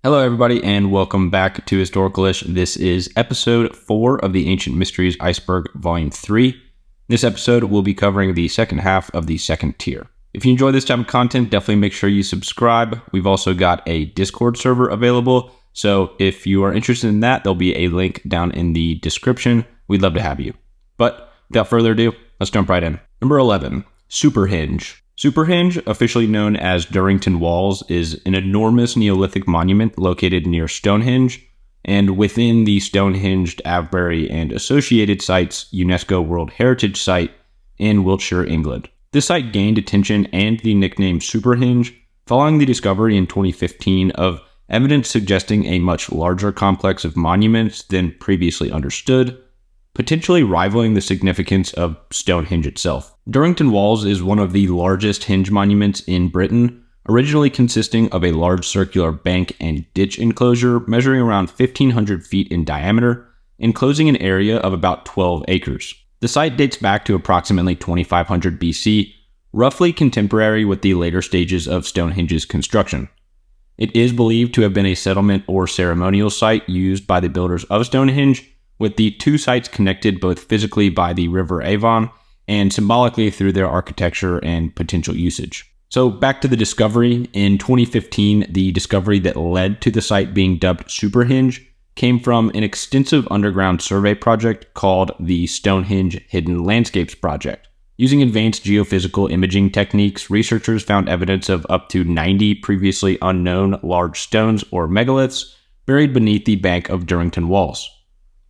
Hello, everybody, and welcome back to Historicalish. This is episode 4 of the Ancient Mysteries Iceberg, Volume 3. This episode will be covering the second half of the second tier. If you enjoy this type of content, definitely make sure you subscribe. We've also got a Discord server available, so if you are interested in that, there'll be a link down in the description. We'd love to have you. But without further ado, let's jump right in. Number 11, Super Henge. Super Henge, officially known as Durrington Walls, is an enormous Neolithic monument located near Stonehenge, and within the Stonehenge, Avebury, and associated sites UNESCO World Heritage Site in Wiltshire, England. This site gained attention and the nickname Superhenge following the discovery in 2015 of evidence suggesting a much larger complex of monuments than previously understood, potentially rivaling the significance of Stonehenge itself. Durrington Walls is one of the largest henge monuments in Britain, originally consisting of a large circular bank and ditch enclosure measuring around 1,500 feet in diameter, enclosing an area of about 12 acres. The site dates back to approximately 2500 BC, roughly contemporary with the later stages of Stonehenge's construction. It is believed to have been a settlement or ceremonial site used by the builders of Stonehenge, with the two sites connected both physically by the River Avon and symbolically through their architecture and potential usage. So back to the discovery. In 2015, the discovery that led to the site being dubbed Superhenge came from an extensive underground survey project called the Stonehenge Hidden Landscapes Project. Using advanced geophysical imaging techniques, researchers found evidence of up to 90 previously unknown large stones or megaliths buried beneath the bank of Durrington Walls.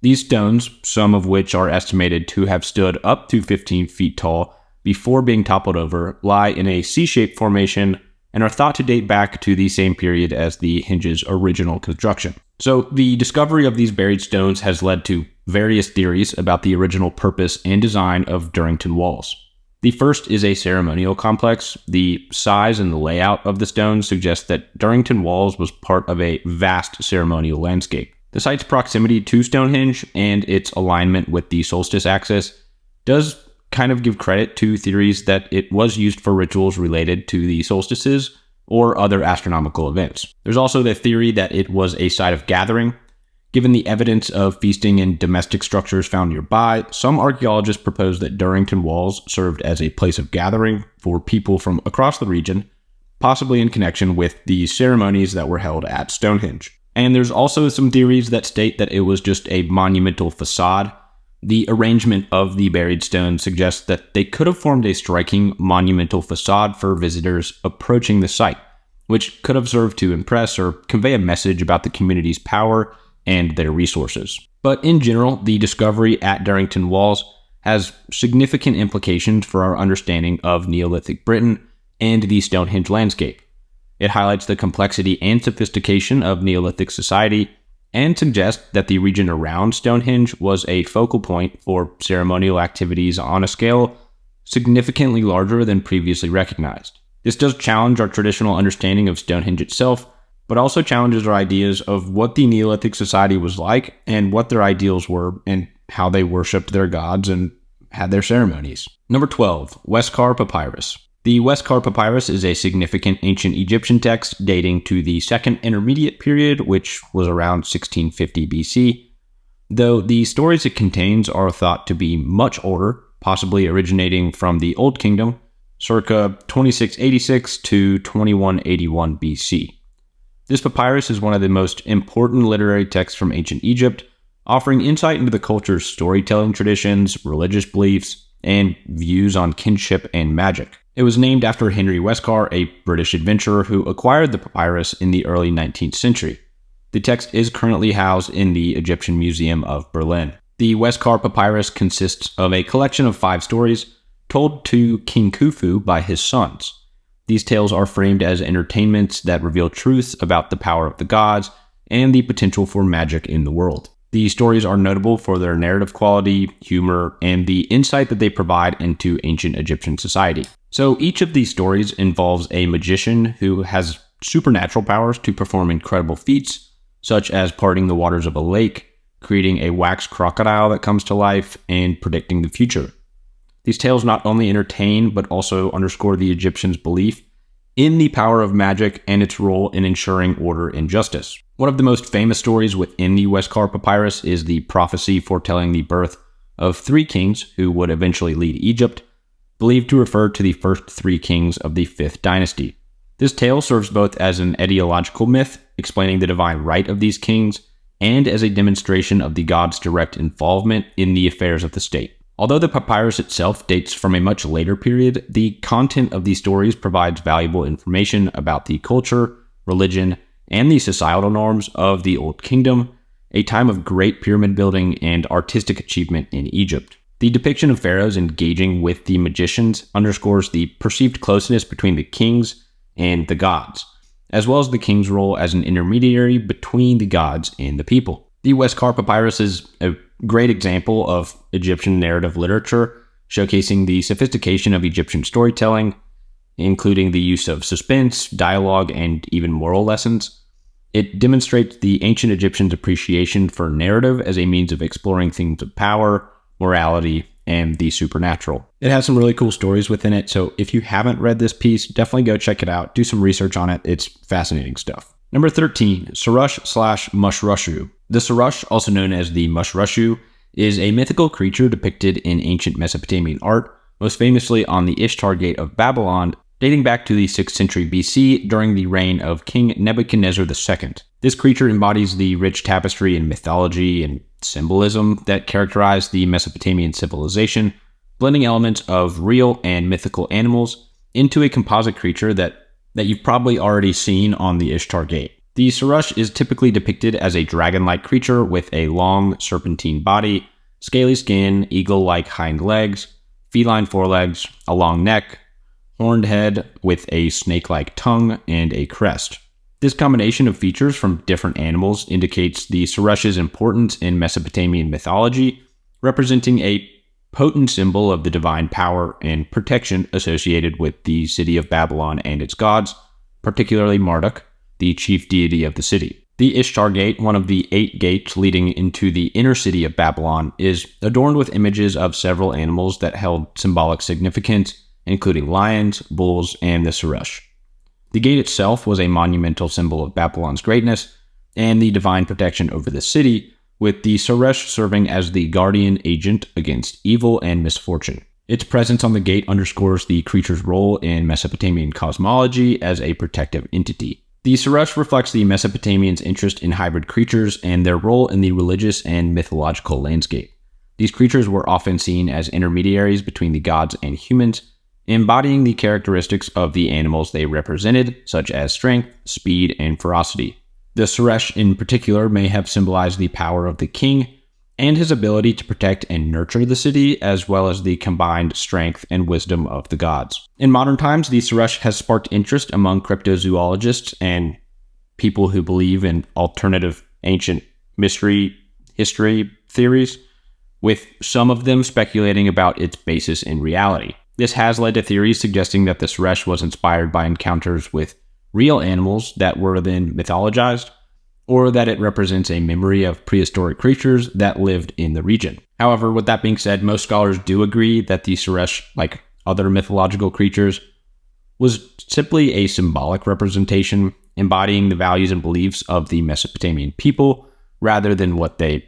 These stones, some of which are estimated to have stood up to 15 feet tall before being toppled over, lie in a C-shaped formation and are thought to date back to the same period as the henge's original construction. So the discovery of these buried stones has led to various theories about the original purpose and design of Durrington Walls. The first is a ceremonial complex. The size and the layout of the stones suggest that Durrington Walls was part of a vast ceremonial landscape. The site's proximity to Stonehenge and its alignment with the solstice axis does kind of give credit to theories that it was used for rituals related to the solstices or other astronomical events. There's also the theory that it was a site of gathering. Given the evidence of feasting and domestic structures found nearby, some archaeologists propose that Durrington Walls served as a place of gathering for people from across the region, possibly in connection with the ceremonies that were held at Stonehenge. And there's also some theories that state that it was just a monumental facade. The arrangement of the buried stones suggests that they could have formed a striking monumental facade for visitors approaching the site, which could have served to impress or convey a message about the community's power and their resources. But in general, the discovery at Durrington Walls has significant implications for our understanding of Neolithic Britain and the Stonehenge landscape. It highlights the complexity and sophistication of Neolithic society and suggests that the region around Stonehenge was a focal point for ceremonial activities on a scale significantly larger than previously recognized. This does challenge our traditional understanding of Stonehenge itself, but also challenges our ideas of what the Neolithic society was like and what their ideals were and how they worshipped their gods and had their ceremonies. Number 12, Westcar Papyrus. The Westcar Papyrus is a significant ancient Egyptian text dating to the Second Intermediate period, which was around 1650 BC, though the stories it contains are thought to be much older, possibly originating from the Old Kingdom, circa 2686 to 2181 BC. This papyrus is one of the most important literary texts from ancient Egypt, offering insight into the culture's storytelling traditions, religious beliefs, and views on kinship and magic. It was named after Henry Westcar, a British adventurer who acquired the papyrus in the early 19th century. The text is currently housed in the Egyptian Museum of Berlin. The Westcar Papyrus consists of a collection of 5 stories told to King Khufu by his sons. These tales are framed as entertainments that reveal truths about the power of the gods and the potential for magic in the world. The stories are notable for their narrative quality, humor, and the insight that they provide into ancient Egyptian society. So each of these stories involves a magician who has supernatural powers to perform incredible feats, such as parting the waters of a lake, creating a wax crocodile that comes to life, and predicting the future. These tales not only entertain, but also underscore the Egyptians' belief in the power of magic and its role in ensuring order and justice. One of the most famous stories within the Westcar Papyrus is the prophecy foretelling the birth of 3 kings who would eventually lead Egypt, believed to refer to the first 3 kings of the 5th dynasty. This tale serves both as an ideological myth, explaining the divine right of these kings, and as a demonstration of the gods' direct involvement in the affairs of the state. Although the papyrus itself dates from a much later period, the content of these stories provides valuable information about the culture, religion, and the societal norms of the Old Kingdom, a time of great pyramid building and artistic achievement in Egypt. The depiction of pharaohs engaging with the magicians underscores the perceived closeness between the kings and the gods, as well as the king's role as an intermediary between the gods and the people. The Westcar Papyrus is a great example of Egyptian narrative literature, showcasing the sophistication of Egyptian storytelling, including the use of suspense, dialogue, and even moral lessons. It demonstrates the ancient Egyptians' appreciation for narrative as a means of exploring themes of power, morality, and the supernatural. It has some really cool stories within it, so if you haven't read this piece, definitely go check it out. Do some research on it. It's fascinating stuff. Number 13, Sirrush/Mushrushu. The Sirrush, also known as the Mushrushu, is a mythical creature depicted in ancient Mesopotamian art, most famously on the Ishtar Gate of Babylon, dating back to the 6th century BC during the reign of King Nebuchadnezzar II. This creature embodies the rich tapestry and mythology and symbolism that characterize the Mesopotamian civilization, blending elements of real and mythical animals into a composite creature that you've probably already seen on the Ishtar Gate. The Sirrush is typically depicted as a dragon-like creature with a long, serpentine body, scaly skin, eagle-like hind legs, feline forelegs, a long neck, horned head with a snake-like tongue, and a crest. This combination of features from different animals indicates the Sirrush's importance in Mesopotamian mythology, representing a potent symbol of the divine power and protection associated with the city of Babylon and its gods, particularly Marduk, the chief deity of the city. The Ishtar Gate, one of the 8 gates leading into the inner city of Babylon, is adorned with images of several animals that held symbolic significance, including lions, bulls, and the Sirrush. The gate itself was a monumental symbol of Babylon's greatness and the divine protection over the city, with the Sirrush serving as the guardian agent against evil and misfortune. Its presence on the gate underscores the creature's role in Mesopotamian cosmology as a protective entity. The Sirrush reflects the Mesopotamians' interest in hybrid creatures and their role in the religious and mythological landscape. These creatures were often seen as intermediaries between the gods and humans, embodying the characteristics of the animals they represented, such as strength, speed, and ferocity. The Sirrush in particular may have symbolized the power of the king and his ability to protect and nurture the city, as well as the combined strength and wisdom of the gods. In modern times, the Sirrush has sparked interest among cryptozoologists and people who believe in alternative ancient mystery history theories, with some of them speculating about its basis in reality. This has led to theories suggesting that the Sirrush was inspired by encounters with real animals that were then mythologized, or that it represents a memory of prehistoric creatures that lived in the region. However, with that being said, most scholars do agree that the Sirrush, like other mythological creatures, was simply a symbolic representation embodying the values and beliefs of the Mesopotamian people rather than what they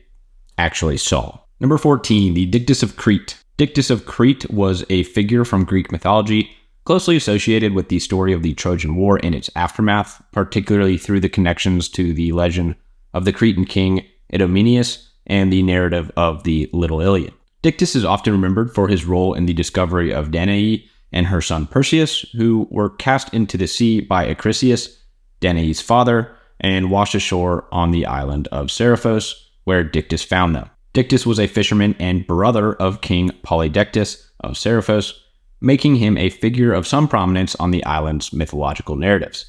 actually saw. Number 14, the Dictys of Crete. Dictys of Crete was a figure from Greek mythology closely associated with the story of the Trojan War and its aftermath, particularly through the connections to the legend of the Cretan king Idomeneus and the narrative of the Little Iliad. Dictys is often remembered for his role in the discovery of Danae and her son Perseus, who were cast into the sea by Acrisius, Danae's father, and washed ashore on the island of Seriphos, where Dictys found them. Dictys was a fisherman and brother of King Polydectes of Seriphos, making him a figure of some prominence on the island's mythological narratives.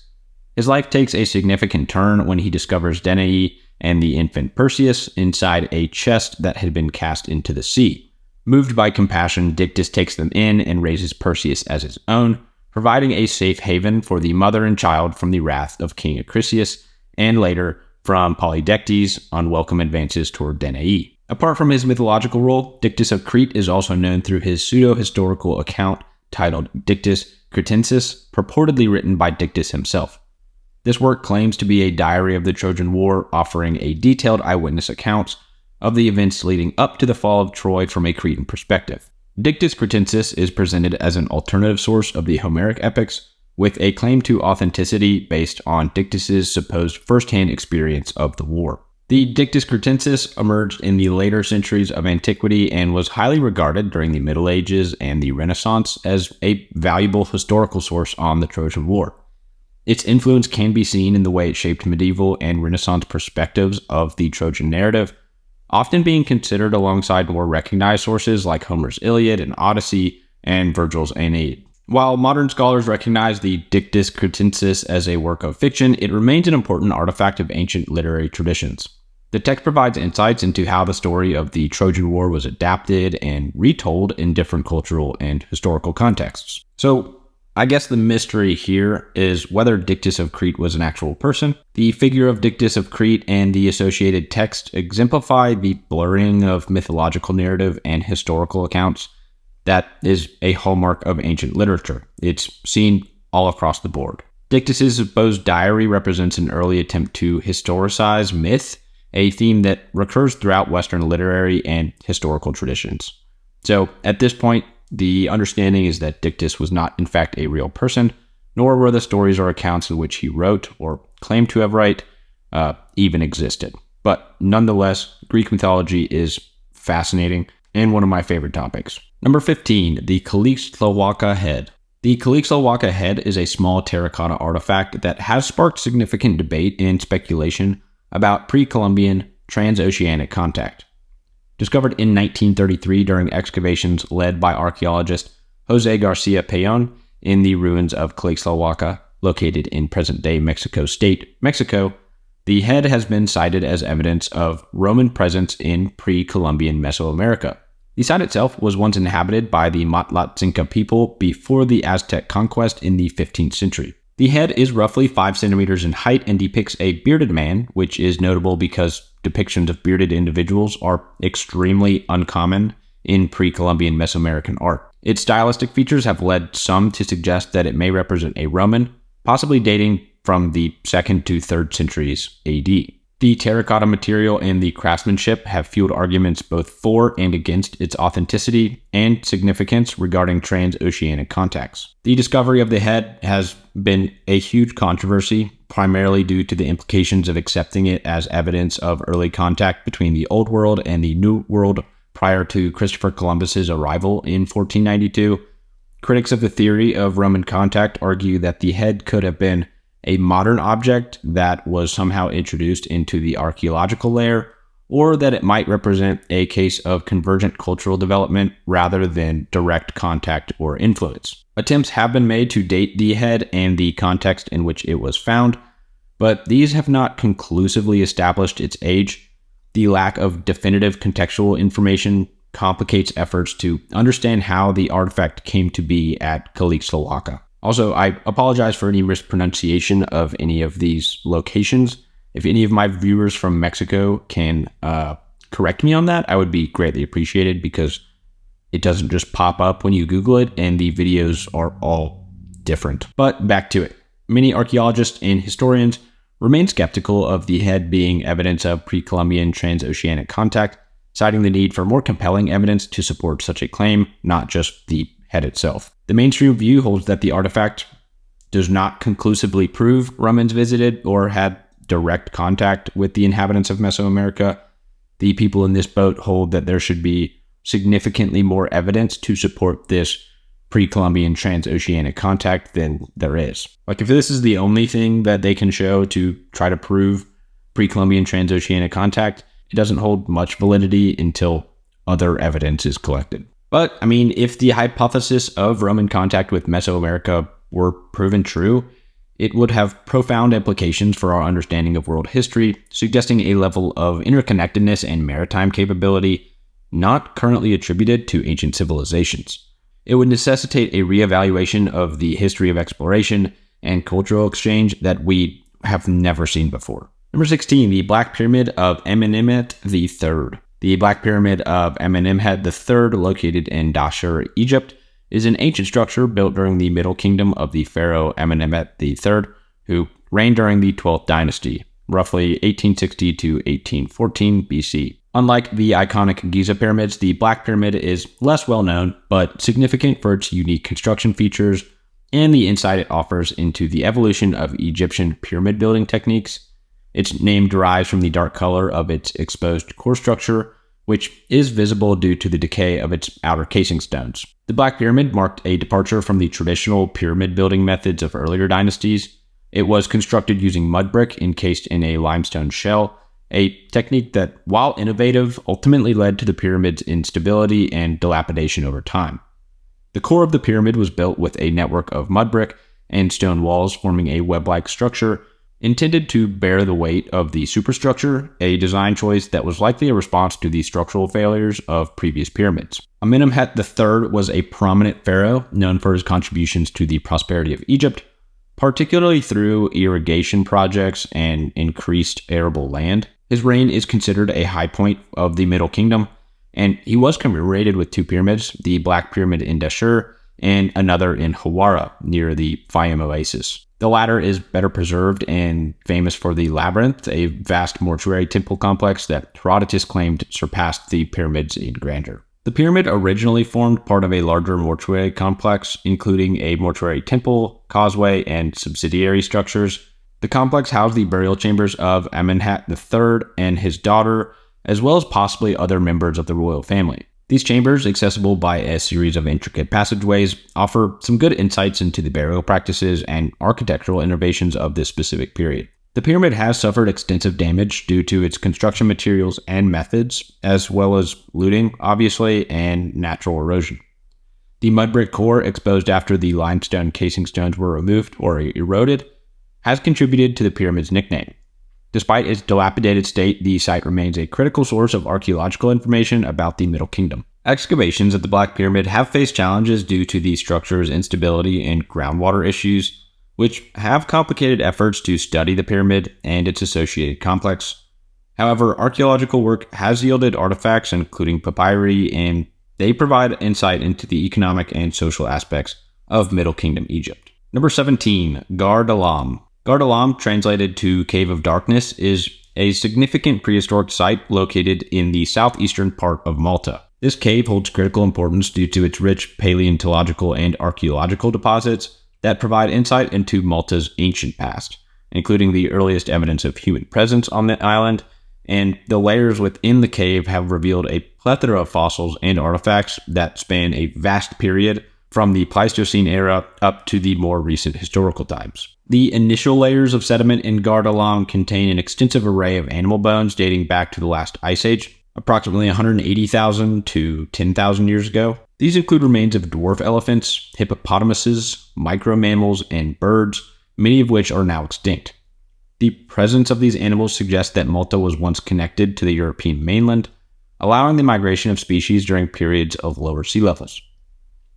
His life takes a significant turn when he discovers Danae and the infant Perseus inside a chest that had been cast into the sea. Moved by compassion, Dictys takes them in and raises Perseus as his own, providing a safe haven for the mother and child from the wrath of King Acrisius, and later from Polydectes' unwelcome advances toward Danae. Apart from his mythological role, Dictys of Crete is also known through his pseudo-historical account titled Dictys Cretensis, purportedly written by Dictys himself. This work claims to be a diary of the Trojan War, offering a detailed eyewitness account of the events leading up to the fall of Troy from a Cretan perspective. Dictys Cretensis is presented as an alternative source of the Homeric epics, with a claim to authenticity based on Dictys's supposed first-hand experience of the war. The Dictys Cretensis emerged in the later centuries of antiquity and was highly regarded during the Middle Ages and the Renaissance as a valuable historical source on the Trojan War. Its influence can be seen in the way it shaped medieval and Renaissance perspectives of the Trojan narrative, often being considered alongside more recognized sources like Homer's Iliad and Odyssey and Virgil's Aeneid. While modern scholars recognize the Dictys Cretensis as a work of fiction, it remains an important artifact of ancient literary traditions. The text provides insights into how the story of the Trojan War was adapted and retold in different cultural and historical contexts. So, I guess the mystery here is whether Dictys of Crete was an actual person. The figure of Dictys of Crete and the associated text exemplify the blurring of mythological narrative and historical accounts that is a hallmark of ancient literature. It's seen all across the board. Dictys's supposed diary represents an early attempt to historicize myth, a theme that recurs throughout Western literary and historical traditions. So, at this point, the understanding is that Dictys was not in fact a real person, nor were the stories or accounts in which he wrote or claimed to have written even existed. But nonetheless, Greek mythology is fascinating and one of my favorite topics. Number 15, the Calixtlahuaca Head. The Calixtlahuaca Head is a small terracotta artifact that has sparked significant debate and speculation about pre-Columbian transoceanic contact. Discovered in 1933 during excavations led by archaeologist Jose Garcia Peon in the ruins of Calixtlahuaca, located in present-day Mexico State, Mexico, the head has been cited as evidence of Roman presence in pre-Columbian Mesoamerica. The site itself was once inhabited by the Matlatzinca people before the Aztec conquest in the 15th century. The head is roughly 5 centimeters in height and depicts a bearded man, which is notable because depictions of bearded individuals are extremely uncommon in pre-Columbian Mesoamerican art. Its stylistic features have led some to suggest that it may represent a Roman, possibly dating from the 2nd to 3rd centuries AD. The terracotta material and the craftsmanship have fueled arguments both for and against its authenticity and significance regarding transoceanic contacts. The discovery of the head has been a huge controversy, primarily due to the implications of accepting it as evidence of early contact between the Old World and the New World prior to Christopher Columbus's arrival in 1492. Critics of the theory of Roman contact argue that the head could have been a modern object that was somehow introduced into the archaeological layer, or that it might represent a case of convergent cultural development rather than direct contact or influence. Attempts have been made to date the head and the context in which it was found, but these have not conclusively established its age. The lack of definitive contextual information complicates efforts to understand how the artifact came to be at Calixtlahuaca. Also, I apologize for any mispronunciation of any of these locations. If any of my viewers from Mexico can correct me on that, I would be greatly appreciated because it doesn't just pop up when you Google it, and the videos are all different. But back to it. Many archaeologists and historians remain skeptical of the head being evidence of pre-Columbian transoceanic contact, citing the need for more compelling evidence to support such a claim, not just the head itself. The mainstream view holds that the artifact does not conclusively prove Romans visited or had direct contact with the inhabitants of Mesoamerica. The people in this boat hold that there should be significantly more evidence to support this pre-Columbian transoceanic contact than there is. Like, if this is the only thing that they can show to try to prove pre-Columbian transoceanic contact, it doesn't hold much validity until other evidence is collected. But, I mean, if the hypothesis of Roman contact with Mesoamerica were proven true, it would have profound implications for our understanding of world history, suggesting a level of interconnectedness and maritime capability not currently attributed to ancient civilizations. It would necessitate a reevaluation of the history of exploration and cultural exchange that we have never seen before. Number 16, the Black Pyramid of Amenemhat III. The Black Pyramid of Amenemhat III, located in Dashur, Egypt, is an ancient structure built during the Middle Kingdom of the pharaoh Amenemhat III, who reigned during the 12th dynasty, roughly 1860 to 1814 BC. Unlike the iconic Giza pyramids, the Black Pyramid is less well known, but significant for its unique construction features and the insight it offers into the evolution of Egyptian pyramid building techniques. Its name derives from the dark color of its exposed core structure, which is visible due to the decay of its outer casing stones. The Black Pyramid marked a departure from the traditional pyramid building methods of earlier dynasties. It was constructed using mud brick encased in a limestone shell, a technique that, while innovative, ultimately led to the pyramid's instability and dilapidation over time. The core of the pyramid was built with a network of mud brick and stone walls forming a web-like structure intended to bear the weight of the superstructure, a design choice that was likely a response to the structural failures of previous pyramids. Amenemhat III was a prominent pharaoh known for his contributions to the prosperity of Egypt, particularly through irrigation projects and increased arable land. His reign is considered a high point of the Middle Kingdom, and he was commemorated with two pyramids, the Black Pyramid in Dashur and another in Hawara near the Fayum Oasis. The latter is better preserved and famous for the Labyrinth, a vast mortuary temple complex that Herodotus claimed surpassed the pyramids in grandeur. The pyramid originally formed part of a larger mortuary complex, including a mortuary temple, causeway, and subsidiary structures. The complex housed the burial chambers of Amenemhat III and his daughter, as well as possibly other members of the royal family. These chambers, accessible by a series of intricate passageways, offer some good insights into the burial practices and architectural innovations of this specific period. The pyramid has suffered extensive damage due to its construction materials and methods, as well as looting, obviously, and natural erosion. The mud brick core, exposed after the limestone casing stones were removed or eroded, has contributed to the pyramid's nickname. Despite its dilapidated state, the site remains a critical source of archaeological information about the Middle Kingdom. Excavations at the Black Pyramid have faced challenges due to the structure's instability and groundwater issues, which have complicated efforts to study the pyramid and its associated complex. However, archaeological work has yielded artifacts, including papyri, and they provide insight into the economic and social aspects of Middle Kingdom Egypt. Number 17, Ghar Dalam. Ghar Dalam, translated to Cave of Darkness, is a significant prehistoric site located in the southeastern part of Malta. This cave holds critical importance due to its rich paleontological and archaeological deposits that provide insight into Malta's ancient past, including the earliest evidence of human presence on the island, and the layers within the cave have revealed a plethora of fossils and artifacts that span a vast period from the Pleistocene era up to the more recent historical times. The initial layers of sediment in Ghar Dalam contain an extensive array of animal bones dating back to the last ice age, approximately 180,000 to 10,000 years ago. These include remains of dwarf elephants, hippopotamuses, micro-mammals, and birds, many of which are now extinct. The presence of these animals suggests that Malta was once connected to the European mainland, allowing the migration of species during periods of lower sea levels.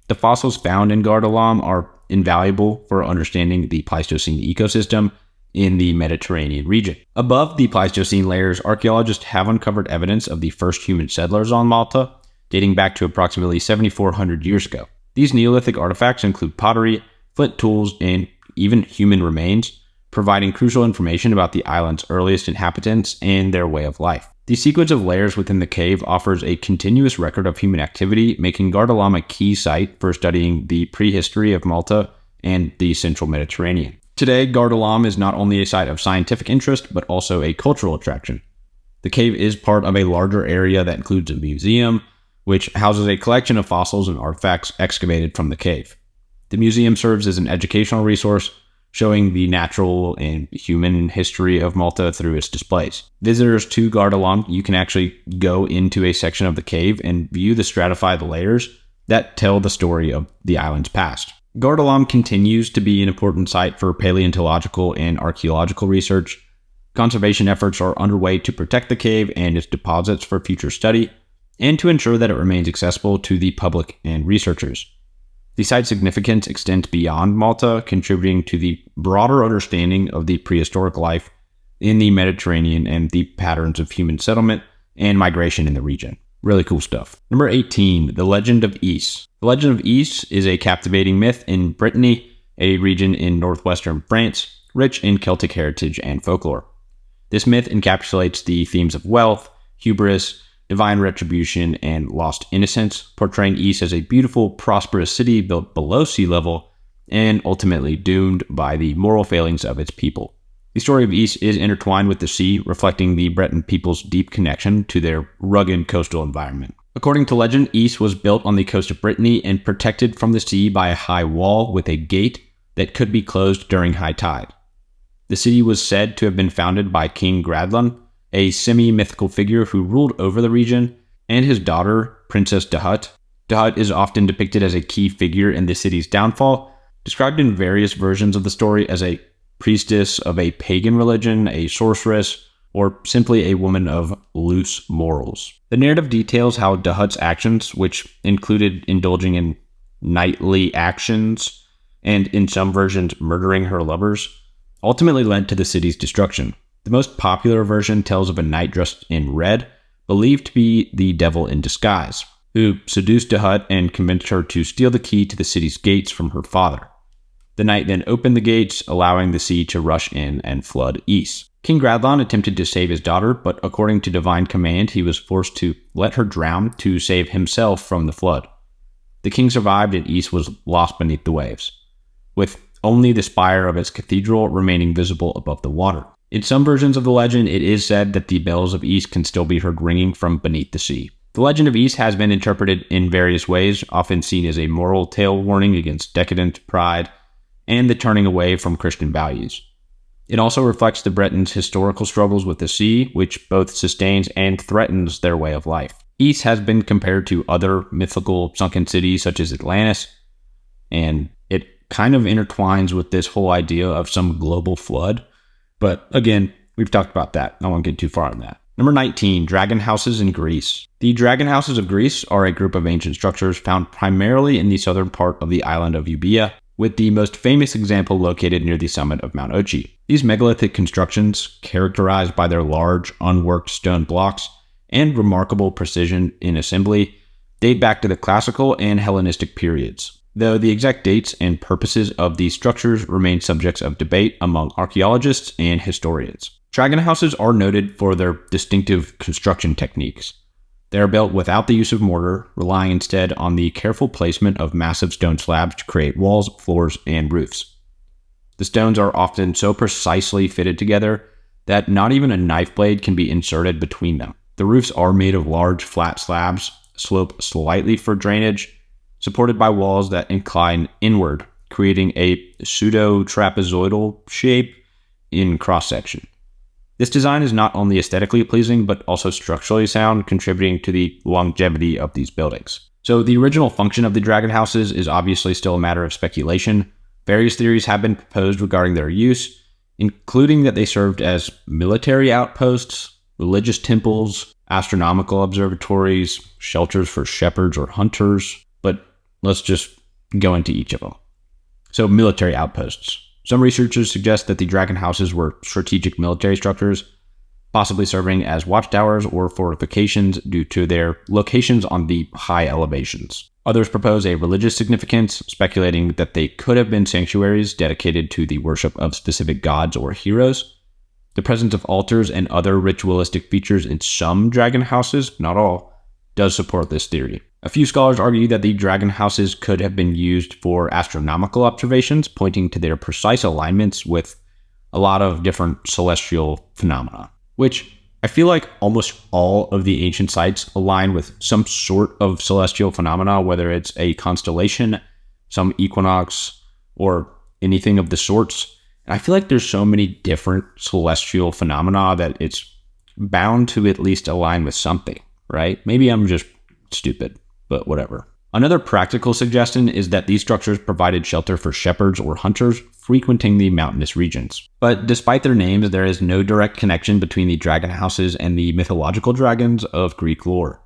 The fossils found in Ghar Dalam are invaluable for understanding the Pleistocene ecosystem in the Mediterranean region. Above the Pleistocene layers, archaeologists have uncovered evidence of the first human settlers on Malta, dating back to approximately 7,400 years ago. These Neolithic artifacts include pottery, flint tools, and even human remains, providing crucial information about the island's earliest inhabitants and their way of life. The sequence of layers within the cave offers a continuous record of human activity, making Ghar Dalam a key site for studying the prehistory of Malta and the central Mediterranean. Today, Ghar Dalam is not only a site of scientific interest, but also a cultural attraction. The cave is part of a larger area that includes a museum, which houses a collection of fossils and artifacts excavated from the cave. The museum serves as an educational resource, showing the natural and human history of Malta through its displays. Visitors to Ghar Dalam, you can actually go into a section of the cave and view the stratified layers that tell the story of the island's past. Ghar Dalam continues to be an important site for paleontological and archaeological research. Conservation efforts are underway to protect the cave and its deposits for future study, and to ensure that it remains accessible to the public and researchers. The site's significance extends beyond Malta, contributing to the broader understanding of the prehistoric life in the Mediterranean and the patterns of human settlement and migration in the region. Really cool stuff. Number 18, the Legend of Ys. The Legend of Ys is a captivating myth in Brittany, a region in northwestern France, rich in Celtic heritage and folklore. This myth encapsulates the themes of wealth, hubris, divine retribution, and lost innocence, portraying Ys as a beautiful, prosperous city built below sea level and ultimately doomed by the moral failings of its people. The story of Ys is intertwined with the sea, reflecting the Breton people's deep connection to their rugged coastal environment. According to legend, Ys was built on the coast of Brittany and protected from the sea by a high wall with a gate that could be closed during high tide. The city was said to have been founded by King Ghar Dalam, a semi-mythical figure who ruled over the region, and his daughter, Princess Dahut. Dahut is often depicted as a key figure in the city's downfall, described in various versions of the story as a priestess of a pagan religion, a sorceress, or simply a woman of loose morals. The narrative details how Dahut's actions, which included indulging in knightly actions and in some versions murdering her lovers, ultimately led to the city's destruction. The most popular version tells of a knight dressed in red, believed to be the devil in disguise, who seduced Dahut and convinced her to steal the key to the city's gates from her father. The knight then opened the gates, allowing the sea to rush in and flood Ys. King Ghar Dalam attempted to save his daughter, but according to divine command, he was forced to let her drown to save himself from the flood. The king survived and Ys was lost beneath the waves, with only the spire of its cathedral remaining visible above the water. In some versions of the legend, it is said that the bells of Ys can still be heard ringing from beneath the sea. The legend of Ys has been interpreted in various ways, often seen as a moral tale warning against decadent pride and the turning away from Christian values. It also reflects the Bretons' historical struggles with the sea, which both sustains and threatens their way of life. Ys has been compared to other mythical sunken cities such as Atlantis, and it kind of intertwines with this whole idea of some global flood. But again, we've talked about that. I won't get too far on that. Number 19, dragon houses in Greece. The dragon houses of Greece are a group of ancient structures found primarily in the southern part of the island of Euboea, with the most famous example located near the summit of Mount Ochi. These megalithic constructions, characterized by their large, unworked stone blocks and remarkable precision in assembly, date back to the classical and Hellenistic periods, though the exact dates and purposes of these structures remain subjects of debate among archaeologists and historians. Dragon houses are noted for their distinctive construction techniques. They are built without the use of mortar, relying instead on the careful placement of massive stone slabs to create walls, floors, and roofs. The stones are often so precisely fitted together that not even a knife blade can be inserted between them. The roofs are made of large, flat slabs, slope slightly for drainage, supported by walls that incline inward, creating a pseudo-trapezoidal shape in cross-section. This design is not only aesthetically pleasing, but also structurally sound, contributing to the longevity of these buildings. So the original function of the dragon houses is obviously still a matter of speculation. Various theories have been proposed regarding their use, including that they served as military outposts, religious temples, astronomical observatories, shelters for shepherds or hunters, but let's just go into each of them. So military outposts. Some researchers suggest that the dragon houses were strategic military structures, possibly serving as watchtowers or fortifications due to their locations on the high elevations. Others propose a religious significance, speculating that they could have been sanctuaries dedicated to the worship of specific gods or heroes. The presence of altars and other ritualistic features in some dragon houses, not all, does support this theory. A few scholars argue that the dragon houses could have been used for astronomical observations, pointing to their precise alignments with a lot of different celestial phenomena, which I feel like almost all of the ancient sites align with some sort of celestial phenomena, whether it's a constellation, some equinox, or anything of the sorts. And I feel like there's so many different celestial phenomena that it's bound to at least align with something, right? Maybe I'm just stupid, but whatever. Another practical suggestion is that these structures provided shelter for shepherds or hunters frequenting the mountainous regions. But despite their names, there is no direct connection between the dragon houses and the mythological dragons of Greek lore.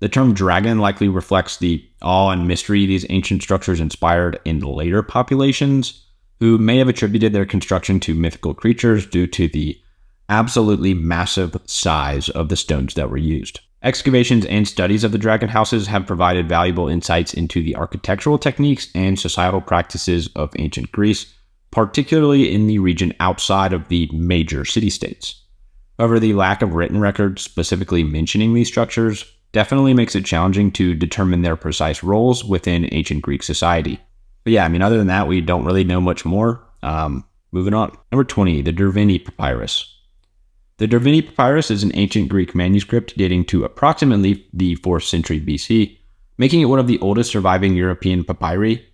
The term dragon likely reflects the awe and mystery these ancient structures inspired in later populations, who may have attributed their construction to mythical creatures due to the absolutely massive size of the stones that were used. Excavations and studies of the dragon houses have provided valuable insights into the architectural techniques and societal practices of ancient Greece, particularly in the region outside of the major city-states. However, the lack of written records specifically mentioning these structures definitely makes it challenging to determine their precise roles within ancient Greek society. But yeah, other than that, we don't really know much more. Moving on. Number 20, the Derveni Papyrus. The Derveni Papyrus is an ancient Greek manuscript dating to approximately the 4th century BC, making it one of the oldest surviving European papyri.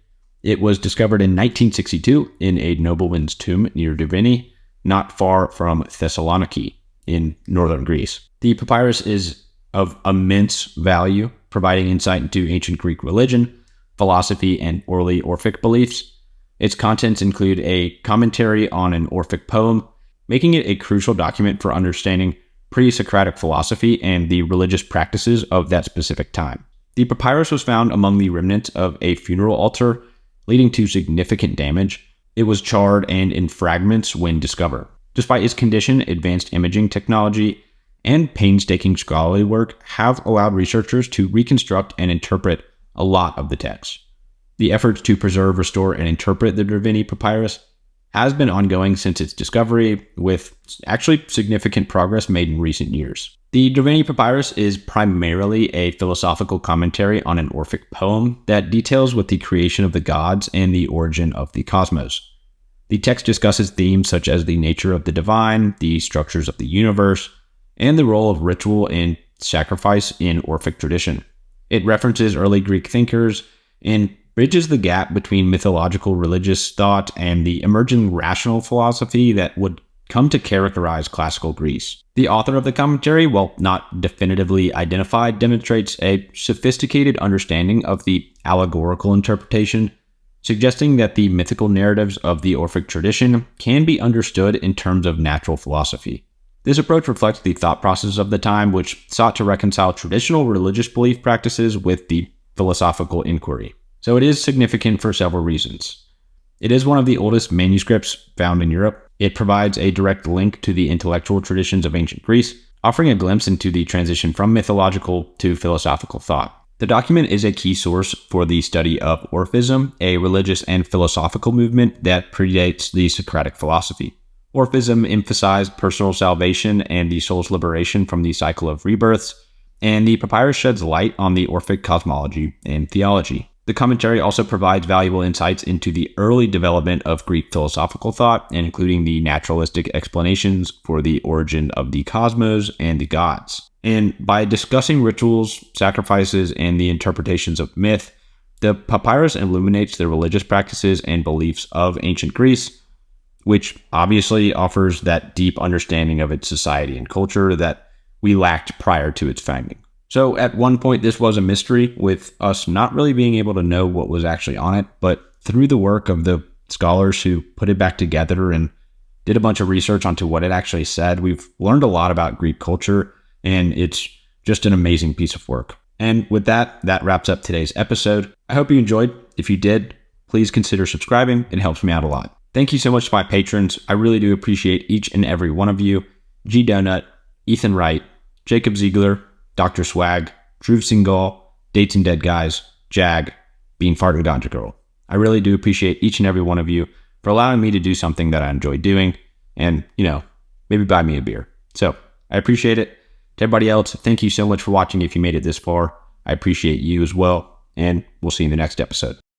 It was discovered in 1962 in a nobleman's tomb near Derveni, not far from Thessaloniki in northern Greece. The papyrus is of immense value, providing insight into ancient Greek religion, philosophy, and early Orphic beliefs. Its contents include a commentary on an Orphic poem, making it a crucial document for understanding pre-Socratic philosophy and the religious practices of that specific time. The papyrus was found among the remnants of a funeral altar, leading to significant damage. It was charred and in fragments when discovered. Despite its condition, advanced imaging technology and painstaking scholarly work have allowed researchers to reconstruct and interpret a lot of the text. The efforts to preserve, restore, and interpret the Derveni Papyrus has been ongoing since its discovery, with actually significant progress made in recent years. The Derveni Papyrus is primarily a philosophical commentary on an Orphic poem that details with the creation of the gods and the origin of the cosmos. The text discusses themes such as the nature of the divine, the structures of the universe, and the role of ritual and sacrifice in Orphic tradition. It references early Greek thinkers and bridges the gap between mythological religious thought and the emerging rational philosophy that would come to characterize classical Greece. The author of the commentary, while not definitively identified, demonstrates a sophisticated understanding of the allegorical interpretation, suggesting that the mythical narratives of the Orphic tradition can be understood in terms of natural philosophy. This approach reflects the thought process of the time, which sought to reconcile traditional religious belief practices with the philosophical inquiry. So it is significant for several reasons. It is one of the oldest manuscripts found in Europe. It provides a direct link to the intellectual traditions of ancient Greece, offering a glimpse into the transition from mythological to philosophical thought. The document is a key source for the study of Orphism, a religious and philosophical movement that predates the Socratic philosophy. Orphism emphasized personal salvation and the soul's liberation from the cycle of rebirths, and the papyrus sheds light on the Orphic cosmology and theology. The commentary also provides valuable insights into the early development of Greek philosophical thought, including the naturalistic explanations for the origin of the cosmos and the gods. And by discussing rituals, sacrifices, and the interpretations of myth, the papyrus illuminates the religious practices and beliefs of ancient Greece, which obviously offers that deep understanding of its society and culture that we lacked prior to its finding. So at one point, this was a mystery, with us not really being able to know what was actually on it, but through the work of the scholars who put it back together and did a bunch of research onto what it actually said, we've learned a lot about Greek culture, and it's just an amazing piece of work. And with that, that wraps up today's episode. I hope you enjoyed. If you did, please consider subscribing. It helps me out a lot. Thank you so much to my patrons. I really do appreciate each and every one of you. G Donut, Ethan Wright, Jacob Ziegler, Dr. Swag, Drew Singal, Dates and Dead Guys, Jag, Bean Farted Ganja Girl. I really do appreciate each and every one of you for allowing me to do something that I enjoy doing and, maybe buy me a beer. So I appreciate it. To everybody else, thank you so much for watching if you made it this far. I appreciate you as well, and we'll see you in the next episode.